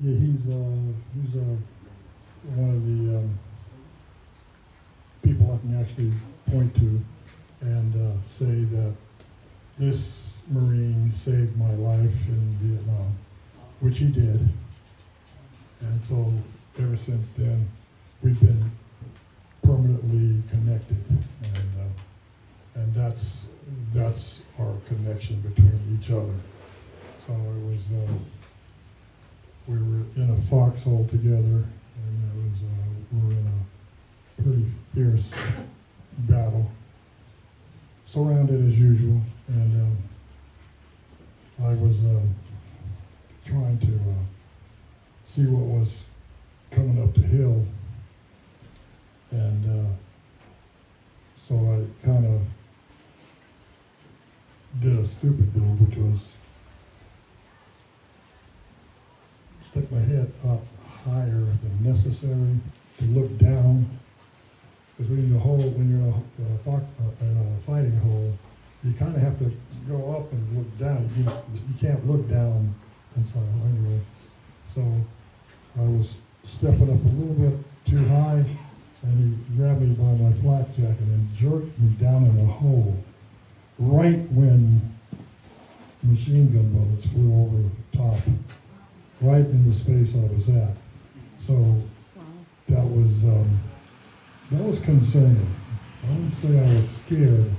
Yeah, he's one of the people I can actually point to and say that this Marine saved my life in Vietnam, which he did. And so ever since then, we've been permanently connected, and that's our connection between each other. So it was we were in a foxhole together, and we were in a pretty fierce battle, surrounded as usual, and I was trying to see what was coming up the hill, and so I kind of did a stupid deal, which was stick my head up higher than necessary to look down, because when you're in a fighting hole, you kind of have to go up and look down. You can't look down inside anyway. So I was stepping up a little bit too high, and he grabbed me by my flak jacket and jerked me down in a hole right when machine gun bullets flew over the top, right in the space I was at. So that was concerning. I wouldn't say I was scared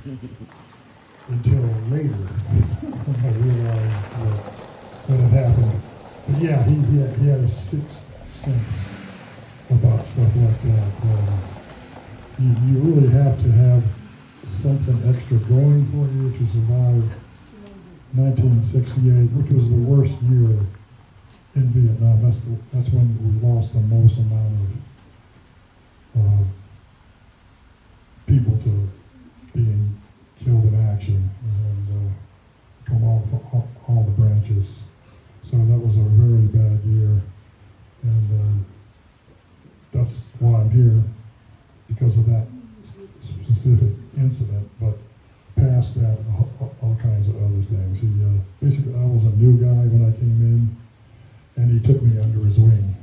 until later when I realized what had happened. But yeah, he had a sixth sense about stuff like that. You really have to have something extra going for you to survive 1968, which was the worst year in Vietnam. That's when we lost the most amount of people to being killed in action, and from all the branches. So that was a very bad year, and that's why I'm here, because of that specific incident. But past that, all kinds of other things. Basically, I was a new guy when I came in, and he took me under his wing.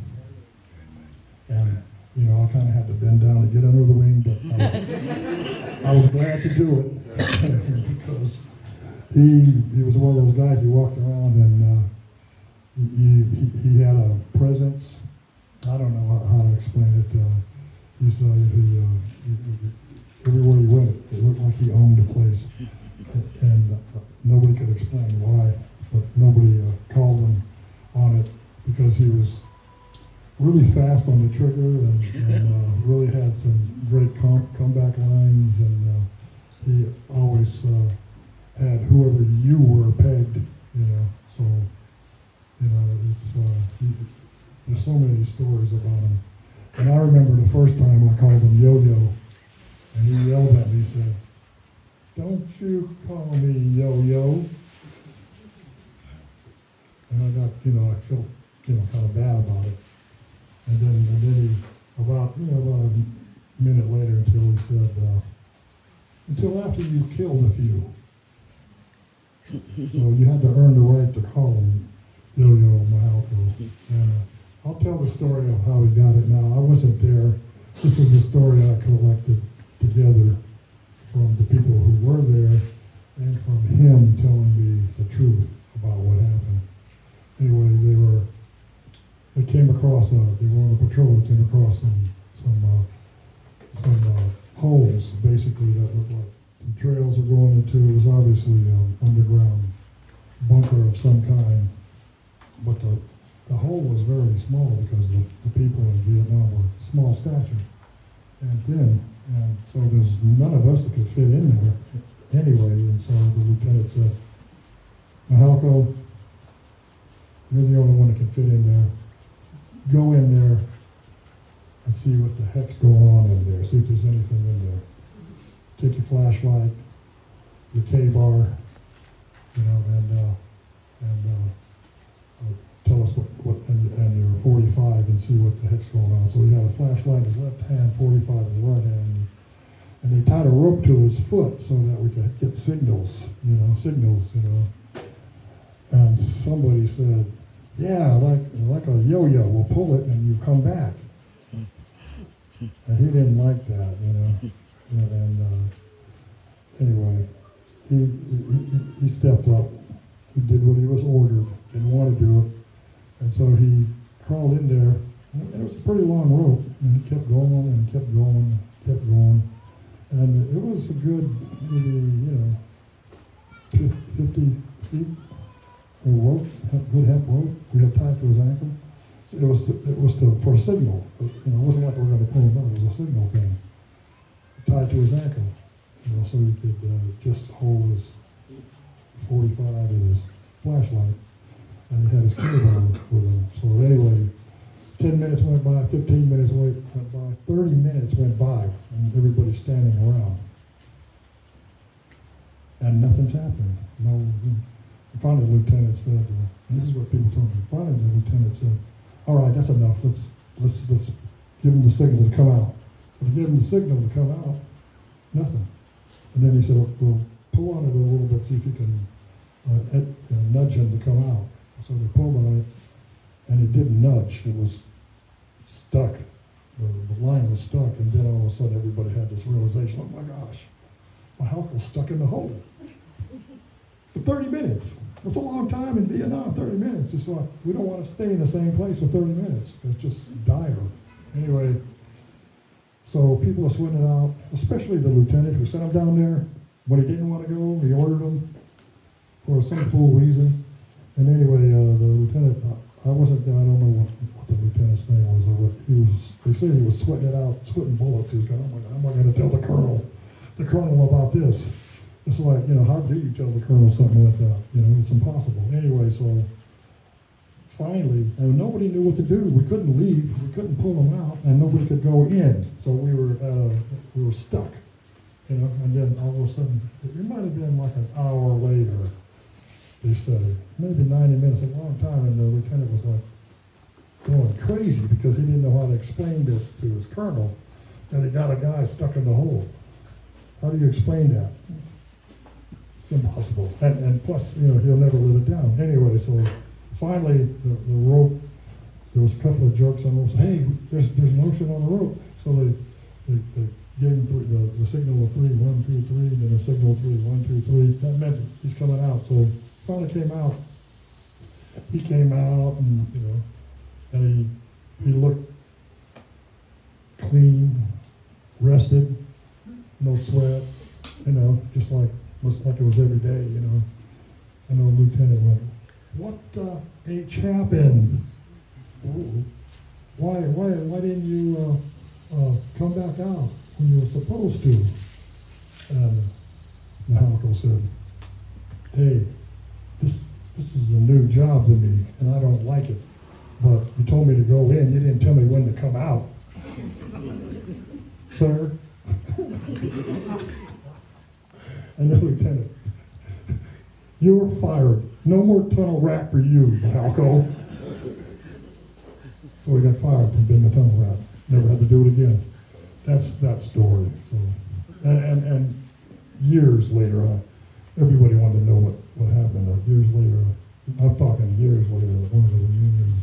And I kind of had to bend down to get under the wing, but I was glad to do it because he was one of those guys. He walked around and he had a presence. I don't know how to explain it. Everywhere he went, it looked like he owned the place, and nobody could explain why, but nobody called him on it because he was really fast on the trigger and really had some great comeback lines, and he always had whoever you were pegged, so it's there's so many stories about him. And I remember the first time I called him YoYo, and he yelled at me, he said, "Don't you call me YoYo." And I got, I felt, kind of bad about it. And then he, about a minute later, until he said, "Until after you killed a few." So you had to earn the right to call him YoYo Mihalko. And I'll tell the story of how he got it now. I wasn't there. This is the story I collected together from the people who were there and from him telling me the truth about what happened. Anyway, they came across, they were on a patrol, they came across some holes, basically, that looked like some trails were going into. It was obviously an underground bunker of some kind, but the hole was very small because the people in Vietnam were small stature and thin, and so there's none of us that could fit in there anyway. And so the lieutenant said, "Mihalko, you're the only one that can fit in there. Go in there and see what the heck's going on in there. See if there's anything in there. Take your flashlight, your K-bar, and tell us what and your 45 and see what the heck's going on." So he had a flashlight in his left hand, 45 in his right hand, and they tied a rope to his foot so that we could get signals. And somebody said, Yeah, like a yo-yo. We'll pull it and you come back. And he didn't like that, you know. And anyway, he stepped up. He did what he was ordered. Didn't want to do it. And so he crawled in there. And it was a pretty long rope. And he kept going and kept going and kept going. And it was a good, maybe, 50 feet of rope, good hemp rope. We had tied to his ankle. So it was for a signal. But, it wasn't like we were going to pull him up. It was a signal thing. Tied to his ankle. So he could just hold his 45 in his flashlight. And he had his cable with him. So anyway, 10 minutes went by, 15 minutes went by, 30 minutes went by, and everybody's standing around. And nothing's happening. No. Finally, the lieutenant said, and this is what people told me, finally the lieutenant said, all right, that's enough. Let's give him the signal to come out. So he gave him the signal to come out, nothing. And then he said, we'll pull on it a little bit, see if you can nudge him to come out. So they pulled on it, and it didn't nudge. It was stuck. The line was stuck, and then all of a sudden everybody had this realization, oh my gosh, Mihalko's stuck in the hole. For 30 minutes. That's a long time in Vietnam, 30 minutes. It's like, we don't want to stay in the same place for 30 minutes. It's just dire. Anyway, so people are sweating it out, especially the lieutenant who sent him down there. When he didn't want to go, he ordered him for some fool reason. And anyway, the lieutenant, I wasn't there, I don't know what the lieutenant's name was, or what they said he was sweating it out, sweating bullets. He was going, oh my God, I'm not going to tell the colonel about this. It's like, how do you tell the colonel something like that? It's impossible. Anyway, so finally, and nobody knew what to do. We couldn't leave, we couldn't pull them out, and nobody could go in. So we were stuck, and then all of a sudden, it might have been like an hour later, they said, maybe 90 minutes, a long time, and the lieutenant was like going crazy because he didn't know how to explain this to his colonel, that he got a guy stuck in the hole. How do you explain that? It's impossible. And plus, he'll never let it down. Anyway, so finally, the rope, there was a couple of jokes on the rope. Hey, there's motion on the rope. So they gave him the signal of 3, 1, 2, 3, then a signal of 3, 1, 2, 3. That meant he's coming out. So finally came out. He came out, and he looked clean, rested, no sweat, just like it was every day, And the lieutenant went, what H happened? Why didn't you come back out when you were supposed to? And Mihalko said, hey, this is a new job to me, and I don't like it. But you told me to go in, you didn't tell me when to come out. Sir? And the lieutenant, you were fired. No more tunnel rat for you, Mihalko. So he got fired from being a tunnel rat. Never had to do it again. That's that story. So, and years later, everybody wanted to know what happened. Years later, I'm talking years later, one of the reunions,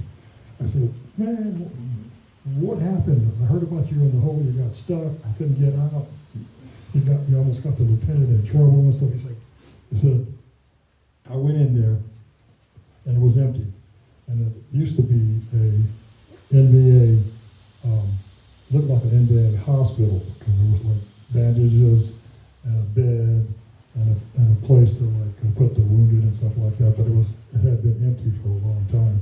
I said, man, what happened? I heard about you in the hole. You got stuck. I couldn't get out. You almost got the lieutenant in trouble and stuff. He said, I went in there, and it was empty. And it used to be a NBA, looked like an NBA hospital, because there was like bandages and a bed and a place to put the wounded and stuff like that. But it had been empty for a long time.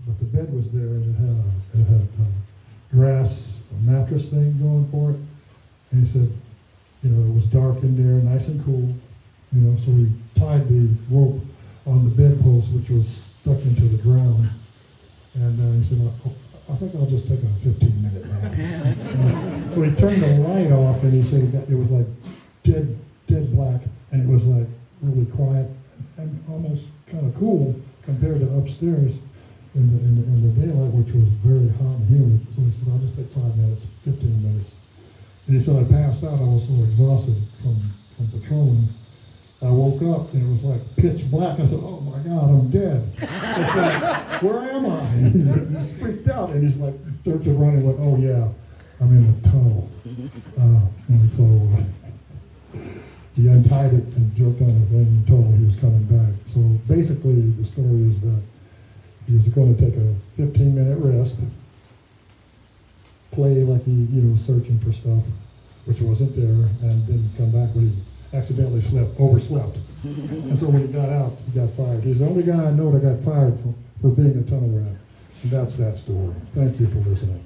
But the bed was there, and it had grass, a mattress thing going for it. And he said, it was dark in there, nice and cool. So he tied the rope on the bedpost, which was stuck into the ground. And he said, I think I'll just take a 15-minute nap. So he turned the light off, and he said it was like dead black, and it was like really quiet and almost kind of cool compared to upstairs in the daylight, which was very hot and humid. So he said, I'll just take 5 minutes, 15 minutes. And he said, I passed out. I was so exhausted from patrolling. I woke up, and it was like pitch black. I said, oh my my God, I'm dead. I said, where am I? He's freaked out, and he's like, starts to run and went, oh yeah, I'm in the tunnel. And so he untied it and jerked on it and told him he was coming back. So basically, the story is that he was going to take a 15-minute rest, play like he, searching for stuff, which wasn't there, and then come back when he accidentally overslept. And so when he got out, he got fired. He's the only guy I know that got fired for being a tunnel rat. And that's that story. Thank you for listening.